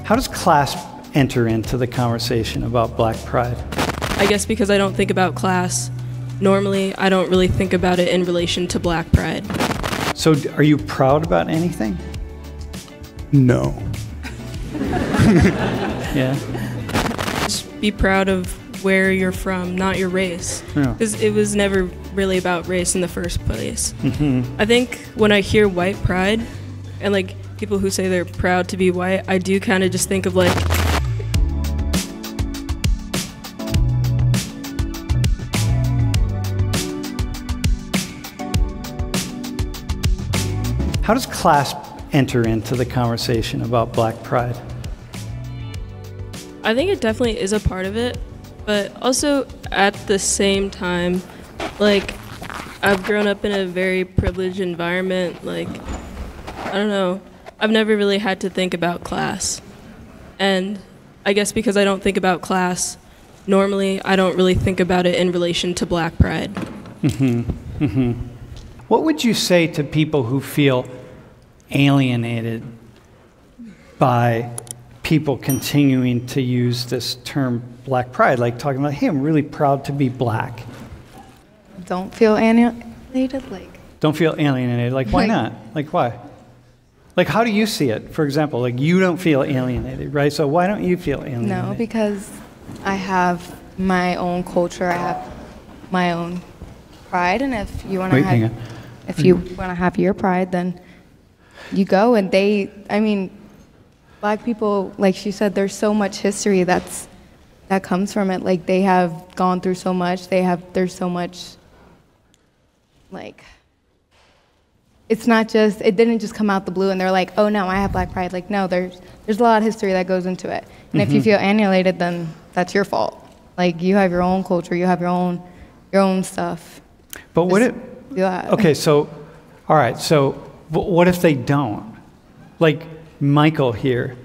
How does class enter into the conversation about Black pride? I guess because I don't think about class. Normally, I don't really think about it in relation to Black pride. So are you proud about anything? No. Yeah. Just be proud of where you're from, not your race. Because it was never really about race in the first place. I think when I hear white pride, and like people who say they're proud to be white, I do kind of just think of like, how does class enter into the conversation about Black pride? I think it definitely is a part of it, but also at the same time, like, I've grown up in a very privileged environment. Like, I don't know, I've never really had to think about class. And I guess because I don't think about class, normally I don't really think about it in relation to Black pride. What would you say to people who feel alienated by people continuing to use this term Black pride, like talking about, hey, I'm really proud to be Black? Don't feel alienated, like. Don't feel alienated, like why Like- not? Like why? Like how do you see it? For example, like you don't feel alienated, right? So why don't you feel alienated? No, because I have my own culture, I have my own pride, and if you want to Wait, hang have, on. if you want to have your pride, then you go. And I mean, Black people, like she said, there's so much history that comes from it. Like they have gone through so much. There's so much, like, it's not just, it didn't just come out the blue and they're like, oh no, I have Black pride. Like no, there's a lot of history that goes into it. And if you feel alienated, then that's your fault. Like you have your own culture, you have your own stuff. But what Just it, do that. okay, so, all right, so what if they don't? Like Michael here,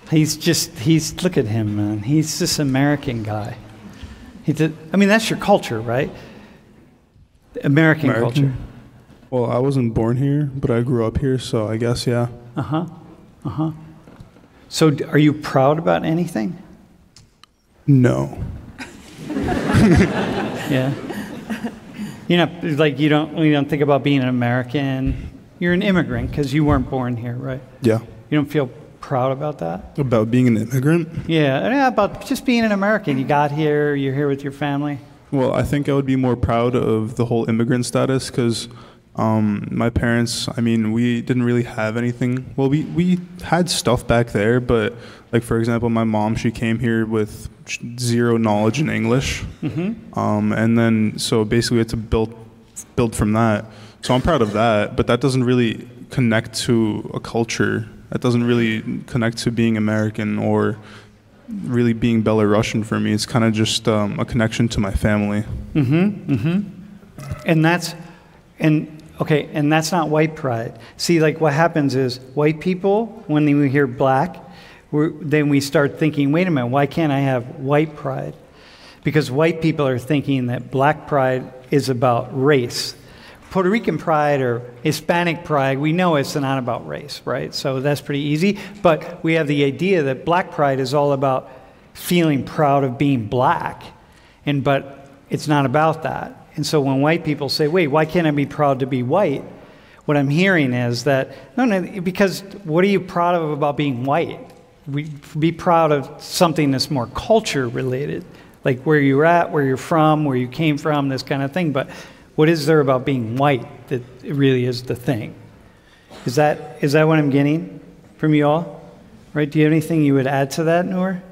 he's look at him, man. He's this American guy. I mean, that's your culture, right? American culture. Well, I wasn't born here, but I grew up here, so I guess, yeah. So are you proud about anything? No. Yeah. You're not, like, you don't think about being an American. You're an immigrant because you weren't born here, right? Yeah. You don't feel proud about that? About being an immigrant? Yeah, about just being an American. You got here, you're here with your family. Well, I think I would be more proud of the whole immigrant status because my parents, I mean, we didn't really have anything. Well, we had stuff back there, but like, for example, my mom, she came here with zero knowledge in English. And then, so basically we had to build from that. So I'm proud of that, but that doesn't really connect to a culture. That doesn't really connect to being American or really being Belarusian for me. It's kind of just a connection to my family. And that's not white pride. See, like what happens is white people, when we hear Black, then we start thinking, wait a minute, why can't I have white pride? Because white people are thinking that Black pride is about race. Puerto Rican pride or Hispanic pride, we know it's not about race, right? So that's pretty easy. But we have the idea that Black pride is all about feeling proud of being Black, but it's not about that. And so when white people say, wait, why can't I be proud to be white? What I'm hearing is that, no, because what are you proud of about being white? Be proud of something that's more culture related, like where you're at, where you're from, where you came from, this kind of thing. But what is there about being white that really is the thing? Is that what I'm getting from you all? Right? Do you have anything you would add to that, Noor?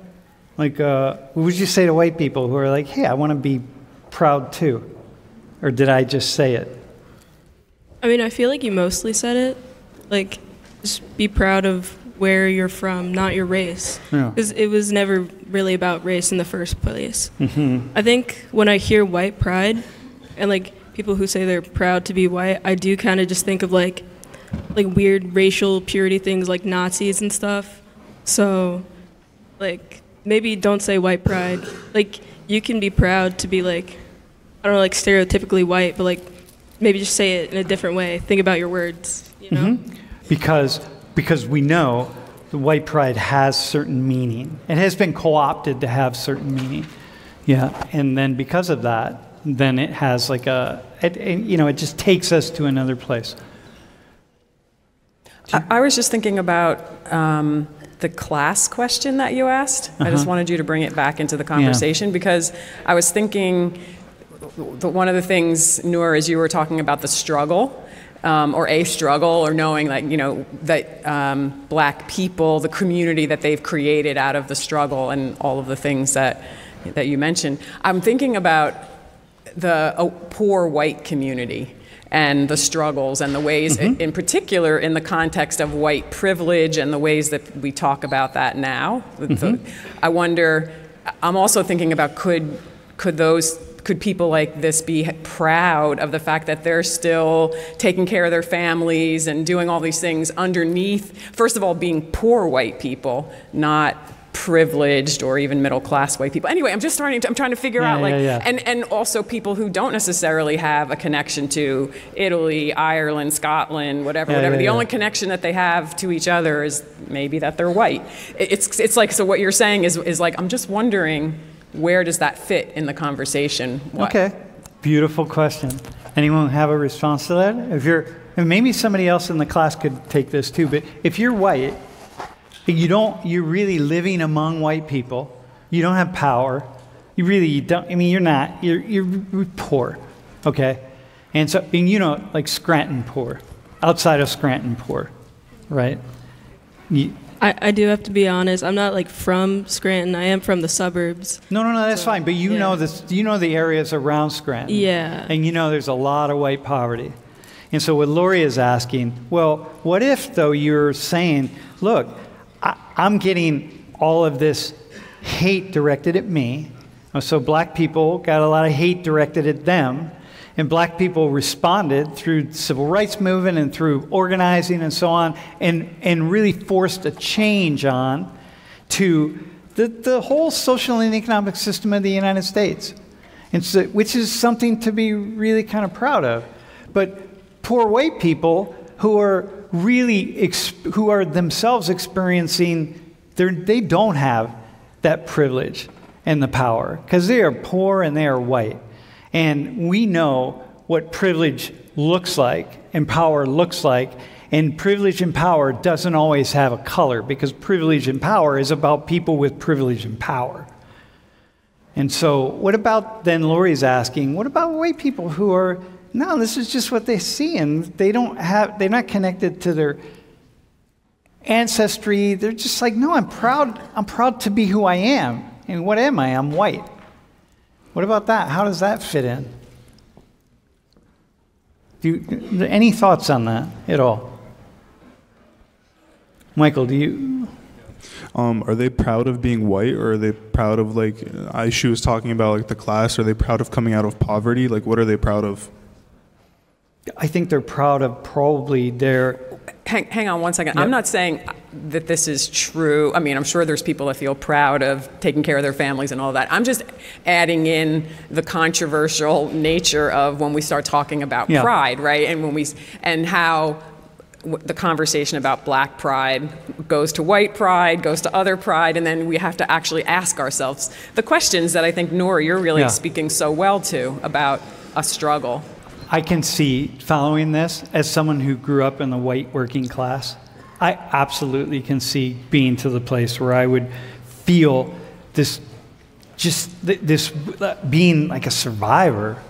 Like, what would you say to white people who are like, hey, I want to be proud too? Or did I just say it? I mean, I feel like you mostly said it. Like, just be proud of where you're from, not your race. Because it was never really about race in the first place. I think when I hear white pride, and like people who say they're proud to be white, I do kind of just think of like weird racial purity things like Nazis and stuff. So, like, maybe don't say white pride. Like, you can be proud to be like, I don't know, like stereotypically white, but like maybe just say it in a different way. Think about your words, you know? Because we know the white pride has certain meaning. It has been co-opted to have certain meaning. Yeah, and then because of that, then it has like it just takes us to another place. I was just thinking about the class question that you asked. I just wanted you to bring it back into the conversation because I was thinking one of the things, Noor, is you were talking about the struggle. Or a struggle, or knowing that black people, the community that they've created out of the struggle and all of the things that you mentioned. I'm thinking about the poor white community and the struggles and the ways, in particular, in the context of white privilege and the ways that we talk about that now. I wonder, I'm also thinking about could people like this be proud of the fact that they're still taking care of their families and doing all these things underneath, first of all, being poor white people, not privileged or even middle class white people. Anyway, I'm trying to figure out and also people who don't necessarily have a connection to Italy, Ireland, Scotland, whatever. The only connection that they have to each other is maybe that they're white. It's like, so what you're saying is like, I'm just wondering, where does that fit in the conversation? Okay, beautiful question. Anyone have a response to that? And maybe somebody else in the class could take this too, but if you're white, you're really living among white people, you don't have power, you're poor, okay? And so, like Scranton poor, outside of Scranton poor, right? I do have to be honest. I'm not like from Scranton. I am from the suburbs. No, that's fine. But you know the areas around Scranton. Yeah. And there's a lot of white poverty. And so what Lori is asking, well, what if though you're saying, look, I'm getting all of this hate directed at me. So black people got a lot of hate directed at them. And black people responded through the civil rights movement and through organizing and so on, and really forced a change on to the whole social and economic system of the United States, and so, which is something to be really kind of proud of. But poor white people who are themselves experiencing, they don't have that privilege and the power because they are poor and they are white. And we know what privilege looks like and power looks like. And privilege and power doesn't always have a color because privilege and power is about people with privilege and power. And so what about, then Lori's asking, what about white people who are, no, this is just what they see and they're not connected to their ancestry. They're just like, no, I'm proud to be who I am. And what am I? I'm white. What about that? How does that fit in? Any thoughts on that at all? Michael, do you? Are they proud of being white, or are they proud of, like, she was talking about, like, the class? Are they proud of coming out of poverty? Like, what are they proud of? I think they're proud of probably their... Hang on one second. Yep. I'm not saying that this is true. I mean, I'm sure there's people that feel proud of taking care of their families and all that. I'm just adding in the controversial nature of when we start talking about pride, right? And how the conversation about black pride goes to white pride, goes to other pride, and then we have to actually ask ourselves the questions that I think, Nora, you're really speaking so well to about a struggle. I can see, following this, as someone who grew up in the white working class, I absolutely can see being to the place where I would feel this being like a survivor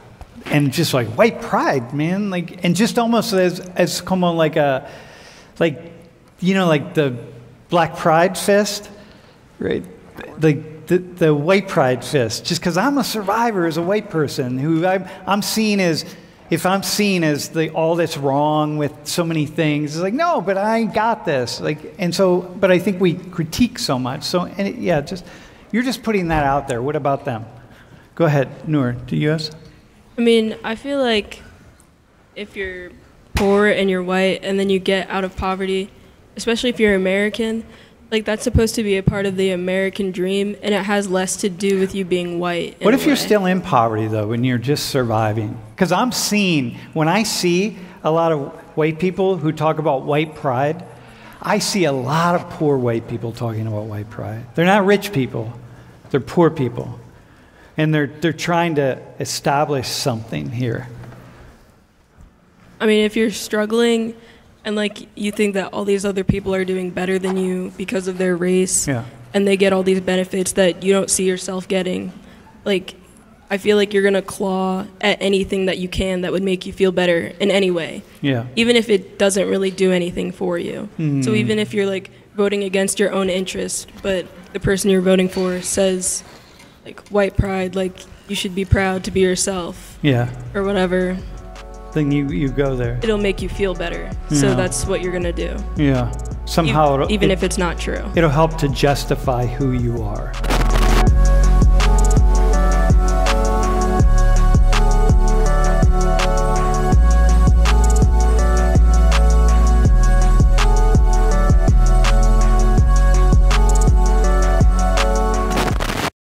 and just like white pride, man, like, and just almost as como like the black pride fist, right? Like the white pride fist, just because I'm a survivor as a white person who I'm seen as. If I'm seen as all that's wrong with so many things, it's like, no, but I got this. But I think we critique so much. So, you're just putting that out there. What about them? Go ahead, Noor, do you ask? I mean, I feel like if you're poor and you're white and then you get out of poverty, especially if you're American, like that's supposed to be a part of the American dream, and it has less to do with you being white. What if you're still in poverty, though, and you're just surviving? Because when I see a lot of white people who talk about white pride, I see a lot of poor white people talking about white pride. They're not rich people. They're poor people. And they're trying to establish something here. I mean, if you're struggling and like you think that all these other people are doing better than you because of their race, and they get all these benefits that you don't see yourself getting, like, I feel like you're going to claw at anything that you can that would make you feel better in any way. Yeah. Even if it doesn't really do anything for you. So even if you're like voting against your own interest, but the person you're voting for says like white pride, like you should be proud to be yourself. Yeah. Or whatever. Then you go there. It'll make you feel better. So that's what you're going to do. Yeah. Somehow even if it's not true. It'll help to justify who you are.